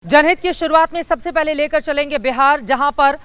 जनहित की शुरुआत में सबसे पहले लेकर चलेंगे बिहार, जहां पर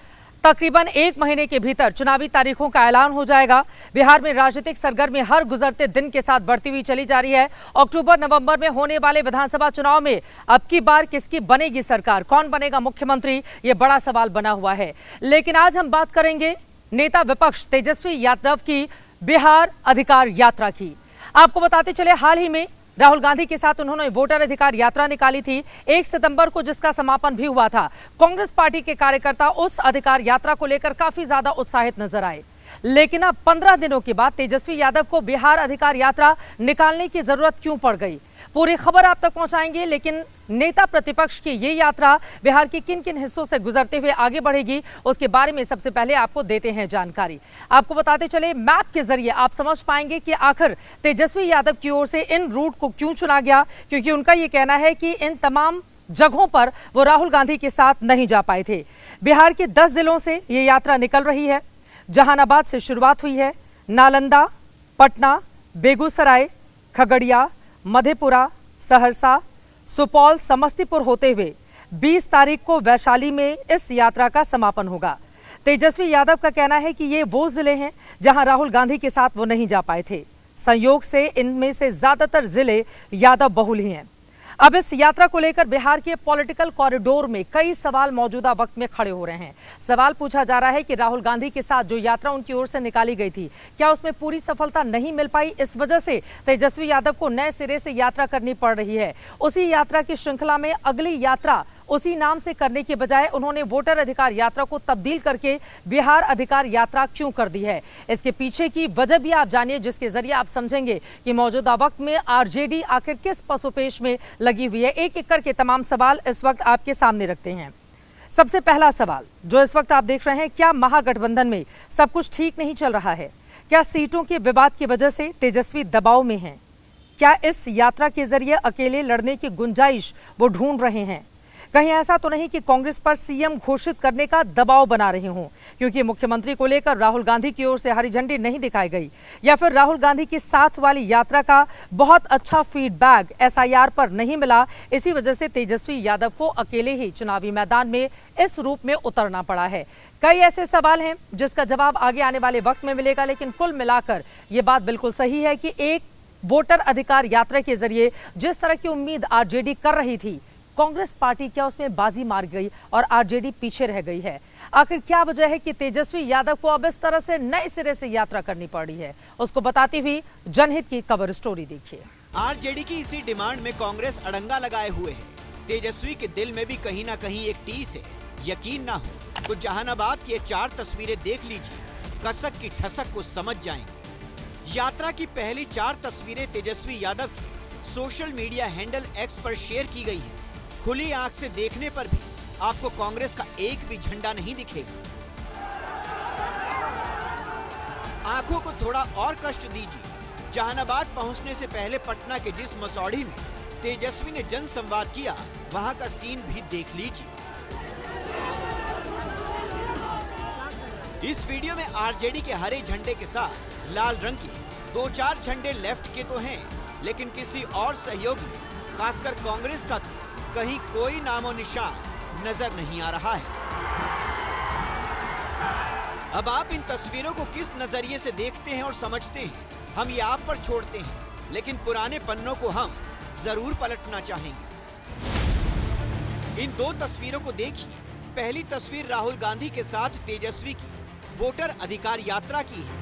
तकरीबन 1 महीने के भीतर चुनावी तारीखों का ऐलान हो जाएगा। बिहार में राजनीतिक सरगर्मी हर गुजरते दिन के साथ बढ़ती हुई चली जा रही है। अक्टूबर नवंबर में होने वाले विधानसभा चुनाव में अब की बार किसकी बनेगी सरकार, कौन बनेगा मुख्यमंत्री, ये बड़ा सवाल बना हुआ है। लेकिन आज हम बात करेंगे नेता विपक्ष तेजस्वी यादव की बिहार अधिकार यात्रा की। आपको बताते चले, हाल ही में राहुल गांधी के साथ उन्होंने वोटर अधिकार यात्रा निकाली थी 1 सितंबर को, जिसका समापन भी हुआ था। कांग्रेस पार्टी के कार्यकर्ता उस अधिकार यात्रा को लेकर काफी ज्यादा उत्साहित नजर आए। लेकिन अब 15 दिनों के बाद तेजस्वी यादव को बिहार अधिकार यात्रा निकालने की जरूरत क्यों पड़ गई, पूरी खबर आप तक पहुंचाएंगे। लेकिन नेता प्रतिपक्ष की ये यात्रा बिहार के किन किन हिस्सों से गुजरते हुए आगे बढ़ेगी, उसके बारे में सबसे पहले आपको देते हैं जानकारी। आपको बताते चले, मैप के जरिए आप समझ पाएंगे कि आखिर तेजस्वी यादव की ओर से इन रूट को क्यों चुना गया, क्योंकि उनका ये कहना है कि इन तमाम जगहों पर वो राहुल गांधी के साथ नहीं जा पाए थे। बिहार के 10 जिलों से ये यात्रा निकल रही है। जहानाबाद से शुरुआत हुई है, नालंदा, पटना, बेगूसराय, खगड़िया, मधेपुरा, सहरसा, सुपौल, समस्तीपुर होते हुए 20 तारीख को वैशाली में इस यात्रा का समापन होगा। तेजस्वी यादव का कहना है कि ये वो जिले हैं जहां राहुल गांधी के साथ वो नहीं जा पाए थे। संयोग से इनमें से ज्यादातर जिले यादव बहुल ही हैं। अब इस यात्रा को लेकर बिहार के पॉलिटिकल कॉरिडोर में कई सवाल मौजूदा वक्त में खड़े हो रहे हैं। सवाल पूछा जा रहा है कि राहुल गांधी के साथ जो यात्रा उनकी ओर से निकाली गई थी, क्या उसमें पूरी सफलता नहीं मिल पाई, इस वजह से तेजस्वी यादव को नए सिरे से यात्रा करनी पड़ रही है। उसी यात्रा की श्रृंखला में अगली यात्रा उसी नाम से करने के बजाय उन्होंने वोटर अधिकार यात्रा को तब्दील करके बिहार अधिकार यात्रा क्यों कर दी है, इसके पीछे की वजह भी आप जानिए, जिसके जरिए आप समझेंगे कि मौजूदा वक्त में आरजेडी आखिर किस पसोपेश में लगी हुई है। एक एक करके तमाम सवाल इस वक्त आपके सामने रखते हैं। सबसे पहला सवाल जो इस वक्त आप देख रहे हैं, क्या महागठबंधन में सब कुछ ठीक नहीं चल रहा है? क्या सीटों के विवाद की वजह से तेजस्वी दबाव में हैं? क्या इस यात्रा के जरिए अकेले लड़ने की गुंजाइश वो ढूंढ रहे हैं? कहीं ऐसा तो नहीं कि कांग्रेस पर सीएम घोषित करने का दबाव बना रहे हों, क्योंकि मुख्यमंत्री को लेकर राहुल गांधी की ओर से हरी झंडी नहीं दिखाई गई, या फिर राहुल गांधी की साथ वाली यात्रा का बहुत अच्छा फीडबैक एसआईआर पर नहीं मिला, इसी वजह से तेजस्वी यादव को अकेले ही चुनावी मैदान में इस रूप में उतरना पड़ा है। कई ऐसे सवाल हैं जिसका जवाब आगे आने वाले वक्त में मिलेगा, लेकिन कुल मिलाकर ये बात बिल्कुल सही है कि एक वोटर अधिकार यात्रा के जरिए जिस तरह की उम्मीद आरजेडी कर रही थी, कांग्रेस पार्टी क्या उसमें बाजी मार गई और आरजेडी पीछे रह गई है? आखिर क्या वजह है कि तेजस्वी यादव को अब इस तरह से नए सिरे से यात्रा करनी पड़ रही है? उसको बताती हुई जनहित की कवर स्टोरी देखिए। आरजेडी की इसी डिमांड में कांग्रेस अड़ंगा लगाए हुए है। तेजस्वी के दिल में भी कहीं ना कहीं एक टीस है। यकीन ना हो तो जहानाबाद की 4 तस्वीरें देख लीजिए, कसक की ठसक को समझ जाएंगे। यात्रा की पहली 4 तस्वीरें तेजस्वी यादव की सोशल मीडिया हैंडल एक्स पर शेयर की गई है। खुली आंख से देखने पर भी आपको कांग्रेस का एक भी झंडा नहीं दिखेगा। आंखों को थोड़ा और कष्ट दीजिए। जहानाबाद पहुंचने से पहले पटना के जिस मसौढ़ी में तेजस्वी ने जनसंवाद किया, वहां का सीन भी देख लीजिए। इस वीडियो में आरजेडी के हरे झंडे के साथ लाल रंग के 2-4 झंडे लेफ्ट के तो हैं, लेकिन किसी और सहयोगी, खासकर कांग्रेस का तो कहीं कोई नामो निशान नजर नहीं आ रहा है। अब आप इन तस्वीरों को किस नजरिए से देखते हैं और समझते हैं, हम ये आप पर छोड़ते हैं, लेकिन पुराने पन्नों को हम जरूर पलटना चाहेंगे। इन 2 तस्वीरों को देखिए। पहली तस्वीर राहुल गांधी के साथ तेजस्वी की वोटर अधिकार यात्रा की है।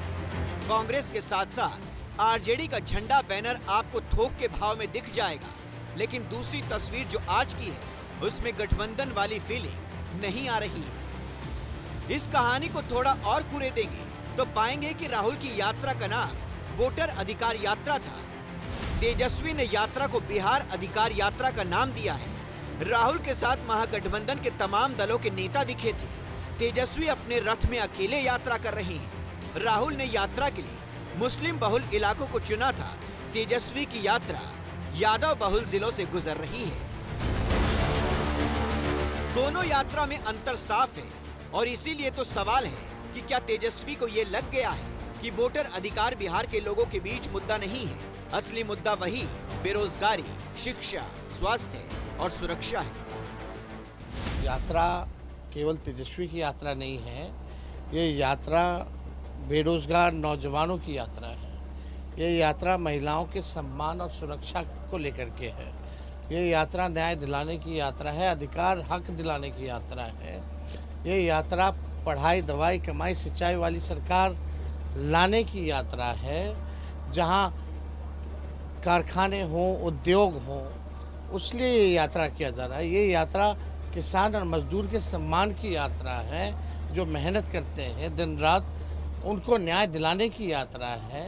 कांग्रेस के साथ साथ आरजेडी का झंडा बैनर आपको थोक के भाव में दिख जाएगा, लेकिन दूसरी तस्वीर जो आज की है, उसमें गठबंधन वाली फीलिंग नहीं आ रही है। इस कहानी को थोड़ा और कुरेदेंगे तो पाएंगे कि राहुल की यात्रा का नाम वोटर अधिकार यात्रा था। तेजस्वी ने यात्रा को बिहार अधिकार यात्रा का नाम दिया है। राहुल के साथ महागठबंधन के तमाम दलों के नेता दिखे थे। तेजस्वी अपने रथ में अकेले यात्रा कर रहे हैं। राहुल ने यात्रा के लिए मुस्लिम बहुल इलाकों को चुना था। तेजस्वी की यात्रा यादव बहुल जिलों से गुजर रही है। दोनों यात्रा में अंतर साफ है, और इसीलिए तो सवाल है कि क्या तेजस्वी को ये लग गया है कि वोटर अधिकार बिहार के लोगों के बीच मुद्दा नहीं है, असली मुद्दा वही बेरोजगारी, शिक्षा, स्वास्थ्य और सुरक्षा है। यात्रा केवल तेजस्वी की यात्रा नहीं है, ये यात्रा बेरोजगार नौजवानों की यात्रा है। ये यात्रा महिलाओं के सम्मान और सुरक्षा को लेकर के है। ये यात्रा न्याय दिलाने की यात्रा है, अधिकार हक दिलाने की यात्रा है। ये यात्रा पढ़ाई दवाई कमाई सिंचाई वाली सरकार लाने की यात्रा है, जहां कारखाने हों उद्योग हों, उसलिए ये यात्रा किया जा रहा है। ये यात्रा किसान और मजदूर के सम्मान की यात्रा है, जो मेहनत करते हैं दिन रात, उनको न्याय दिलाने की यात्रा है।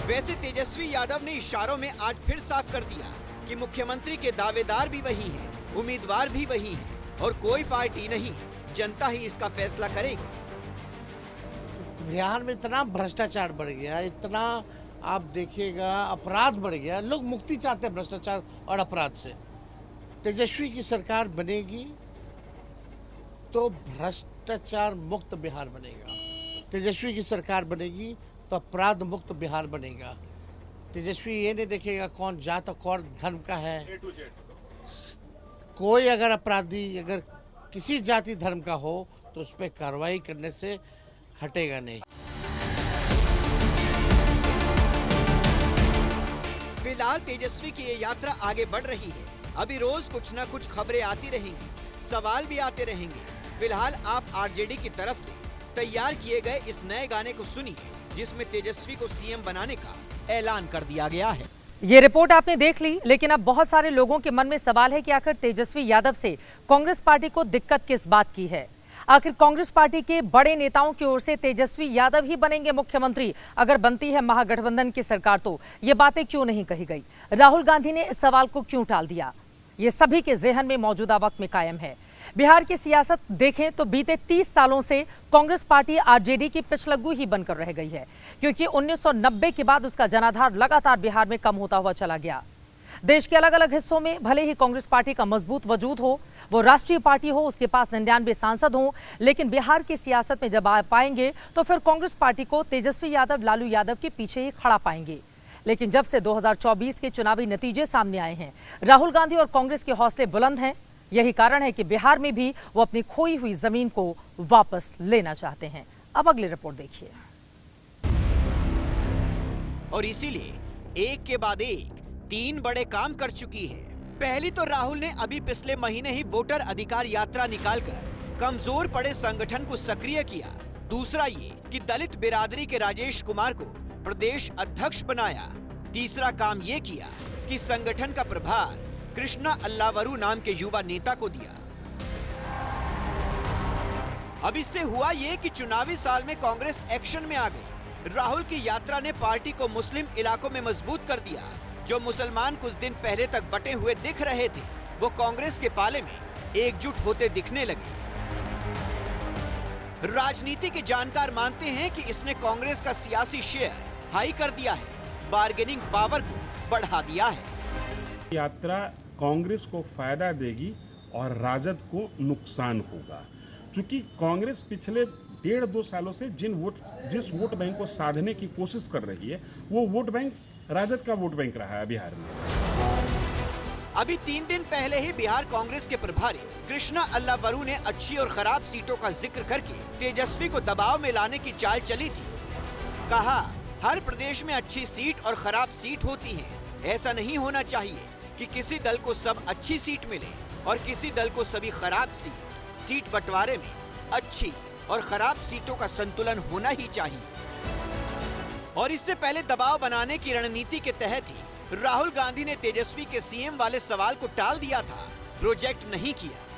वैसे तेजस्वी यादव ने इशारों में आज फिर साफ कर दिया कि मुख्यमंत्री के दावेदार भी वही हैं, उम्मीदवार भी वही हैं और कोई पार्टी नहीं, जनता ही इसका फैसला करेगी। बिहार में इतना भ्रष्टाचार बढ़ गया, इतना आप देखिएगा अपराध बढ़ गया, लोग मुक्ति चाहते हैं भ्रष्टाचार और अपराध से। तेजस्वी की सरकार बनेगी तो भ्रष्टाचार मुक्त बिहार बनेगा। तेजस्वी की सरकार बनेगी तो अपराध मुक्त बिहार बनेगा। तेजस्वी ये नहीं देखेगा कौन जात और कौन धर्म का है। कोई अगर अपराधी अगर किसी जाति धर्म का हो तो उस पर कार्रवाई करने से हटेगा नहीं। फिलहाल तेजस्वी की ये यात्रा आगे बढ़ रही है। अभी रोज कुछ न कुछ खबरें आती रहेंगी, सवाल भी आते रहेंगे। फिलहाल आप आरजेडी की तरफ से तैयार किए गए इस नए गाने को सुनिए, जिसमें तेजस्वी को सीएम बनाने का ऐलान कर दिया गया है। ये रिपोर्ट आपने देख ली, लेकिन अब बहुत सारे लोगों के मन में सवाल है कि आखिर तेजस्वी यादव से कांग्रेस पार्टी को दिक्कत किस बात की है। आखिर कांग्रेस पार्टी के बड़े नेताओं की ओर से तेजस्वी यादव ही बनेंगे मुख्यमंत्री अगर बनती है महागठबंधन की सरकार, तो ये बातें क्यों नहीं कही गई? राहुल गांधी ने इस सवाल को क्यों टाल दिया? ये सभी के जहन में मौजूदा वक्त में कायम है। बिहार की सियासत देखें तो बीते 30 सालों से कांग्रेस पार्टी आरजेडी की पिछलग्गू ही बनकर रह गई है, क्योंकि 1990 के बाद उसका जनाधार लगातार बिहार में कम होता हुआ चला गया। देश के अलग अलग हिस्सों में भले ही कांग्रेस पार्टी का मजबूत वजूद हो, वो राष्ट्रीय पार्टी हो, उसके पास 99 सांसद हों, लेकिन बिहार की सियासत में जब आ पाएंगे तो फिर कांग्रेस पार्टी को तेजस्वी यादव लालू यादव के पीछे ही खड़ा पाएंगे। लेकिन जब से 2024 के चुनावी नतीजे सामने आए हैं, राहुल गांधी और कांग्रेस के हौसले बुलंद हैं। यही कारण है कि बिहार में भी वो अपनी खोई हुई जमीन को वापस लेना चाहते हैं। अब अगली रिपोर्ट देखिए। और इसीलिए एक के बाद एक 3 बड़े काम कर चुकी है। पहली तो राहुल ने अभी पिछले महीने ही वोटर अधिकार यात्रा निकालकर कमजोर पड़े संगठन को सक्रिय किया। दूसरा ये कि दलित बिरादरी के राजेश कुमार को प्रदेश अध्यक्ष बनाया। तीसरा काम ये किया कि संगठन का प्रभार कृष्णा अल्लावरू नाम के युवा नेता को दिया। अब इससे हुआ ये कि चुनावी साल में कांग्रेस एक्शन में आ गई। राहुल की यात्रा ने पार्टी को मुस्लिम इलाकों में मजबूत कर दिया। जो मुसलमान कुछ दिन पहले तक बटे हुए दिख रहे थे, वो कांग्रेस के पाले में एकजुट होते दिखने लगे। राजनीति के जानकार मानते हैं कि इसने कांग्रेस का सियासी शेयर हाई कर दिया है, बार्गेनिंग पावर को बढ़ा दिया है। यात्रा कांग्रेस को फायदा देगी और राजद को नुकसान होगा, क्योंकि कांग्रेस पिछले 1.5-2 सालों से जिस वोट बैंक को साधने की कोशिश कर रही है, वो वोट बैंक राजद का वोट बैंक रहा है बिहार में। अभी 3 दिन पहले ही बिहार कांग्रेस के प्रभारी कृष्णा अल्लावरू ने अच्छी और खराब सीटों का जिक्र करके तेजस्वी को दबाव में लाने की चाल चली थी। कहा, हर प्रदेश में अच्छी सीट और खराब सीट होती है। ऐसा नहीं होना चाहिए कि किसी दल को सब अच्छी सीट मिले और किसी दल को सभी खराब सीट बंटवारे में अच्छी और खराब सीटों का संतुलन होना ही चाहिए। और इससे पहले दबाव बनाने की रणनीति के तहत ही राहुल गांधी ने तेजस्वी के सीएम वाले सवाल को टाल दिया था, प्रोजेक्ट नहीं किया।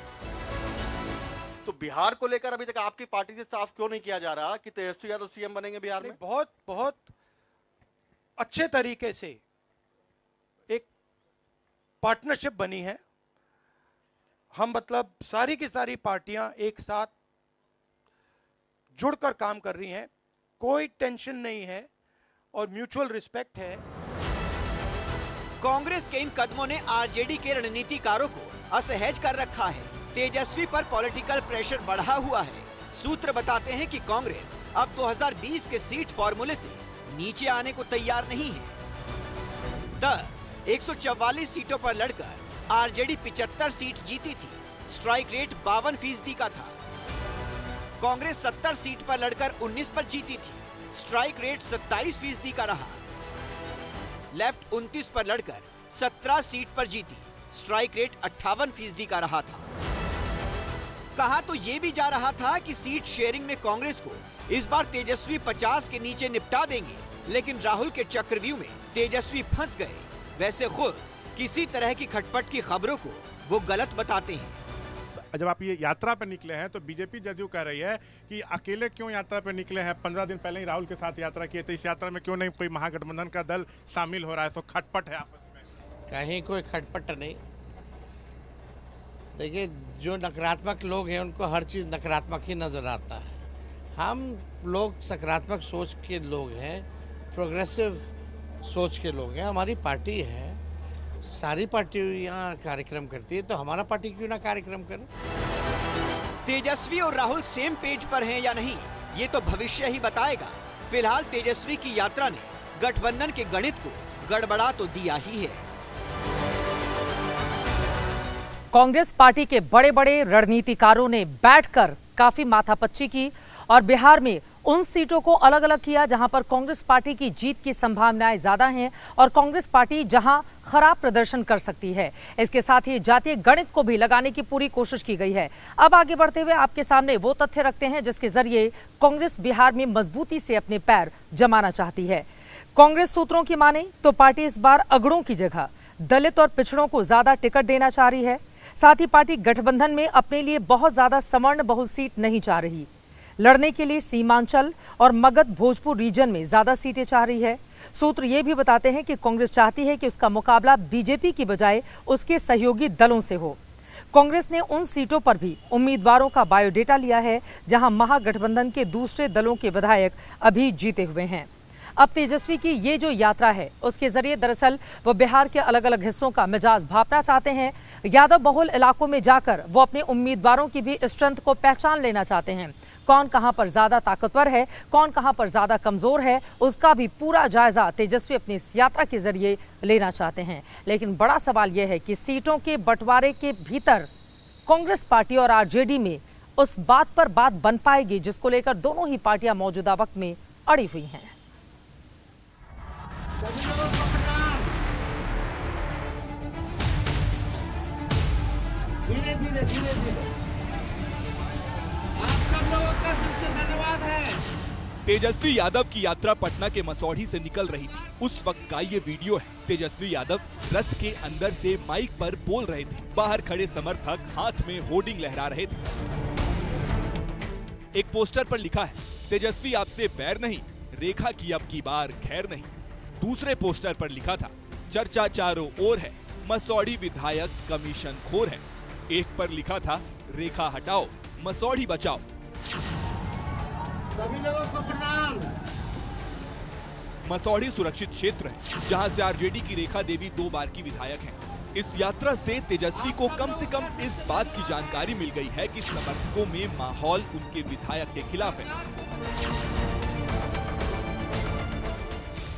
तो बिहार को लेकर अभी तक आपकी पार्टी से साफ क्यों नहीं किया जा रहा कि तेजस्वी यादव सीएम बनेंगे बिहार में? बहुत अच्छे तरीके से एक पार्टनरशिप बनी है। हम मतलब सारी की सारी पार्टियां एक साथ जुड़कर काम कर रही हैं, कोई टेंशन नहीं है और म्यूचुअल रिस्पेक्ट है। कांग्रेस के इन कदमों ने आरजेडी के रणनीतिकारों को असहज कर रखा है। तेजस्वी पर पॉलिटिकल प्रेशर बढ़ा हुआ है। सूत्र बताते हैं कि कांग्रेस अब 2020 के सीट फॉर्मूले से नीचे आने को तैयार नहीं है। 144 सीटों पर लड़कर आरजेडी 75 सीट जीती थी, स्ट्राइक रेट 52% का था। कांग्रेस 70 सीट पर लड़कर 19 पर जीती थी, स्ट्राइक रेट 27% का रहा। लेफ्ट 29 पर लड़कर 17 सीट पर जीती, स्ट्राइक रेट 58% का रहा था। कहा तो ये भी जा रहा था कि सीट शेयरिंग में कांग्रेस को इस बार तेजस्वी 50 के नीचे निपटा देंगे, लेकिन राहुल के चक्रव्यूह में तेजस्वी फंस गए। वैसे खुद किसी तरह की खटपट की खबरों को वो गलत बताते हैं। जब आप ये यात्रा पर निकले हैं तो बीजेपी जदयू कह रही है कि अकेले क्यों यात्रा पर निकले हैं, 15 दिन पहले ही राहुल के साथ यात्रा किए थे, इस यात्रा में क्यों नहीं कोई महागठबंधन का दल शामिल हो रहा है? तो खटपट है आपस में? कहीं कोई खटपट नहीं। देखिए, जो नकारात्मक लोग हैं उनको हर चीज़ नकारात्मक ही नज़र आता है। हम लोग सकारात्मक सोच के लोग हैं, प्रोग्रेसिव सोच के लोग हैं। हमारी पार्टी है, सारी पार्टियां कार्यक्रम करती है, तो हमारा पार्टी क्यों ना कार्यक्रम करे। तेजस्वी और राहुल सेम पेज पर हैं या नहीं, ये तो भविष्य ही बताएगा। फिलहाल तेजस्वी की यात्रा ने गठबंधन के गणित को गड़बड़ा तो दिया ही है। कांग्रेस पार्टी के बड़े बड़े रणनीतिकारों ने बैठकर काफी माथापच्ची की और बिहार में उन सीटों को अलग अलग किया जहां पर कांग्रेस पार्टी की जीत की संभावनाएं ज्यादा हैं और कांग्रेस पार्टी जहां खराब प्रदर्शन कर सकती है। इसके साथ ही जातीय गणित को भी लगाने की पूरी कोशिश की गई है। अब आगे बढ़ते हुए आपके सामने वो तथ्य रखते हैं जिसके जरिए कांग्रेस बिहार में मजबूती से अपने पैर जमाना चाहती है। कांग्रेस सूत्रों की माने तो पार्टी इस बार अगड़ों की जगह दलित और पिछड़ों को ज्यादा टिकट देना चाह रही है। साथ ही पार्टी गठबंधन में अपने लिए बहुत ज्यादा सवर्ण बहुल सीट नहीं चाह रही। लड़ने के लिए सीमांचल और मगध भोजपुर रीजन में ज्यादा सीटें चाह रही है। सूत्र ये भी बताते हैं कि कांग्रेस चाहती है कि उसका मुकाबला बीजेपी की बजाय उसके सहयोगी दलों से हो। कांग्रेस ने उन सीटों पर भी उम्मीदवारों का बायोडेटा लिया है जहां महागठबंधन के दूसरे दलों के विधायक अभी जीते हुए हैं। अब तेजस्वी की ये जो यात्रा है उसके जरिए दरअसल वो बिहार के अलग अलग हिस्सों का मिजाज भापना चाहते हैं। यादव बहुल इलाकों में जाकर वो अपने उम्मीदवारों की भी स्ट्रेंथ को पहचान लेना चाहते हैं। कौन कहां पर ज्यादा ताकतवर है, कौन कहां पर ज्यादा कमजोर है, उसका भी पूरा जायजा तेजस्वी अपनी इस यात्रा के जरिए लेना चाहते हैं। लेकिन बड़ा सवाल यह है कि सीटों के बंटवारे के भीतर कांग्रेस पार्टी और आरजेडी में उस बात पर बात बन पाएगी जिसको लेकर दोनों ही पार्टियां मौजूदा वक्त में अड़ी हुई हैं। धीरे धीरे धीरे धीरे आप सब लोगों का दिल से धन्यवाद है। तेजस्वी यादव की यात्रा पटना के मसौढ़ी से निकल रही थी। उस वक्त का ये वीडियो है। तेजस्वी यादव रथ के अंदर से माइक पर बोल रहे थे। बाहर खड़े समर्थक हाथ में होर्डिंग लहरा रहे थे। एक पोस्टर पर लिखा है, तेजस्वी आपसे बैर नहीं, रेखा की अब की बार खैर नहीं। दूसरे पोस्टर पर लिखा था, चर्चा चारों ओर है, मसौढ़ी विधायक कमीशन खोर है। एक पर लिखा था, रेखा हटाओ, मसौढ़ी बचाओ। सभी लोगों को प्रणाम। मसौढ़ी सुरक्षित क्षेत्र है जहां से आरजेडी की रेखा देवी 2 बार की विधायक हैं। इस यात्रा से तेजस्वी को कम से कम इस बात की जानकारी मिल गई है कि समर्थकों में माहौल उनके विधायक के खिलाफ है।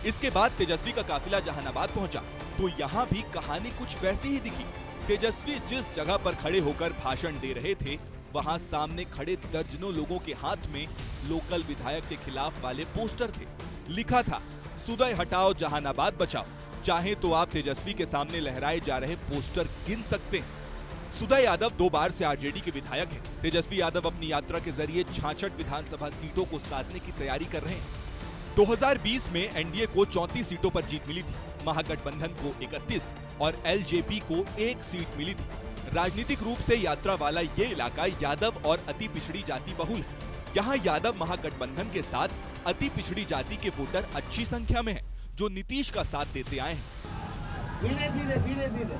इसके बाद तेजस्वी का काफिला जहानाबाद पहुंचा तो यहाँ भी कहानी कुछ वैसी ही दिखी। तेजस्वी जिस जगह पर खड़े होकर भाषण दे रहे थे वहां सामने खड़े दर्जनों लोगों के हाथ में लोकल विधायक के खिलाफ वाले पोस्टर थे। लिखा था, सुदय हटाओ जहानाबाद बचाओ। चाहे तो आप तेजस्वी के सामने लहराए जा रहे पोस्टर गिन सकते हैं। सुदय यादव 2 बार से आरजेडी के विधायक हैं। तेजस्वी यादव अपनी यात्रा के जरिए 66 विधानसभा सीटों को साधने की तैयारी कर रहे हैं। 2020 में एनडीए को 34 सीटों पर जीत मिली थी, महागठबंधन को 31 और एलजेपी को 1 सीट मिली थी। राजनीतिक रूप से यात्रा वाला ये इलाका यादव और अति पिछड़ी जाति बहुल है। यहाँ यादव महागठबंधन के साथ अति पिछड़ी जाति के वोटर अच्छी संख्या में हैं, जो नीतीश का साथ देते आए हैं। धीरे धीरे धीरे धीरे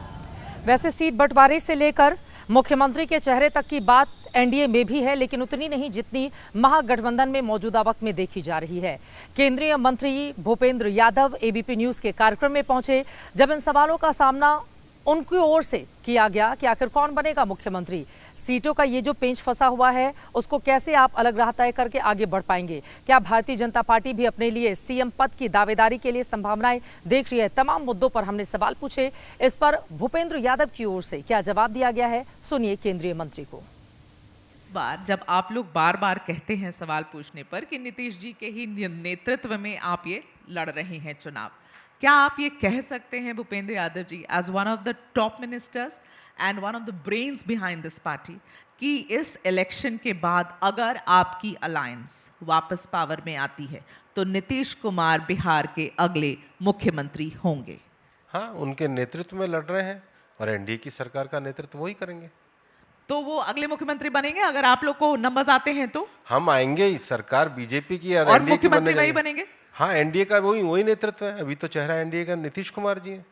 वैसे सीट बंटवारे से लेकर मुख्यमंत्री के चेहरे तक की बात एनडीए में भी है, लेकिन उतनी नहीं जितनी महागठबंधन में मौजूदा वक्त में देखी जा रही है। केंद्रीय मंत्री भूपेंद्र यादव एबीपी न्यूज के कार्यक्रम में पहुंचे जब इन सवालों का सामना उनकी ओर से किया गया कि आखिर कौन बनेगा मुख्यमंत्री। सीटों का ये जो पेंच फंसा हुआ है उसको कैसे आप अलग राह तय करके आगे बढ़ पाएंगे? क्या भारतीय जनता पार्टी भी अपने लिए सीएम पद की दावेदारी के लिए संभावनाएं देख रही है? तमाम मुद्दों पर हमने सवाल पूछे। इस पर भूपेंद्र यादव की ओर से क्या जवाब दिया गया है, सुनिए केंद्रीय मंत्री को। बार जब आप लोग बार बार कहते हैं सवाल पूछने पर कि नीतीश जी के ही नेतृत्व में आप ये लड़ रहे हैं चुनाव, क्या आप ये कह सकते हैं Bhupendra Yadav ji as one of the top ministers and one of the brains behind this party कि इस इलेक्शन के बाद अगर आपकी अलायंस वापस पावर में आती है तो नीतीश कुमार बिहार के अगले मुख्यमंत्री होंगे? हाँ, उनके नेतृत्व में लड़ रहे हैं और एनडीए की सरकार का नेतृत्व वही करेंगे। तो वो अगले मुख्यमंत्री बनेंगे अगर आप लोग को नंबर्स आते हैं तो? हम आएंगे ही, सरकार बीजेपी की और मुख्यमंत्री वही बनेंगे? हाँ, एनडीए का वही नेतृत्व है। अभी तो चेहरा एनडीए का नीतीश कुमार जी है।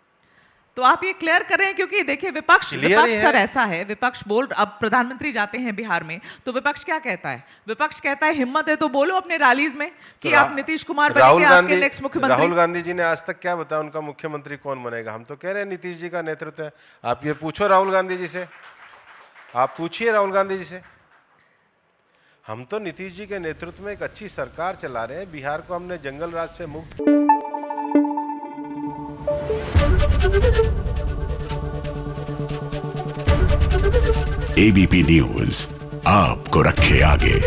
तो आप ये क्लियर कर रहे हैं, क्योंकि देखिए विपक्ष सर ऐसा है, विपक्ष बोल, अब प्रधानमंत्री जाते हैं बिहार में तो विपक्ष क्या कहता है? विपक्ष कहता है हिम्मत है तो बोलो अपने रैलीज में कि तो आप नीतीश कुमार बनेंगे आपके नेक्स्ट मुख्यमंत्री। राहुल गांधी जी ने आज तक क्या बताया उनका मुख्यमंत्री कौन बनेगा? हम तो कह रहे हैं नीतीश जी का नेतृत्व है। आप ये पूछो राहुल गांधी जी से, आप पूछिए राहुल गांधी जी से। हम तो नीतीश जी के नेतृत्व में एक अच्छी सरकार चला रहे हैं। बिहार को हमने जंगल राज से मुक्त। एबीपी न्यूज आपको रखे आगे।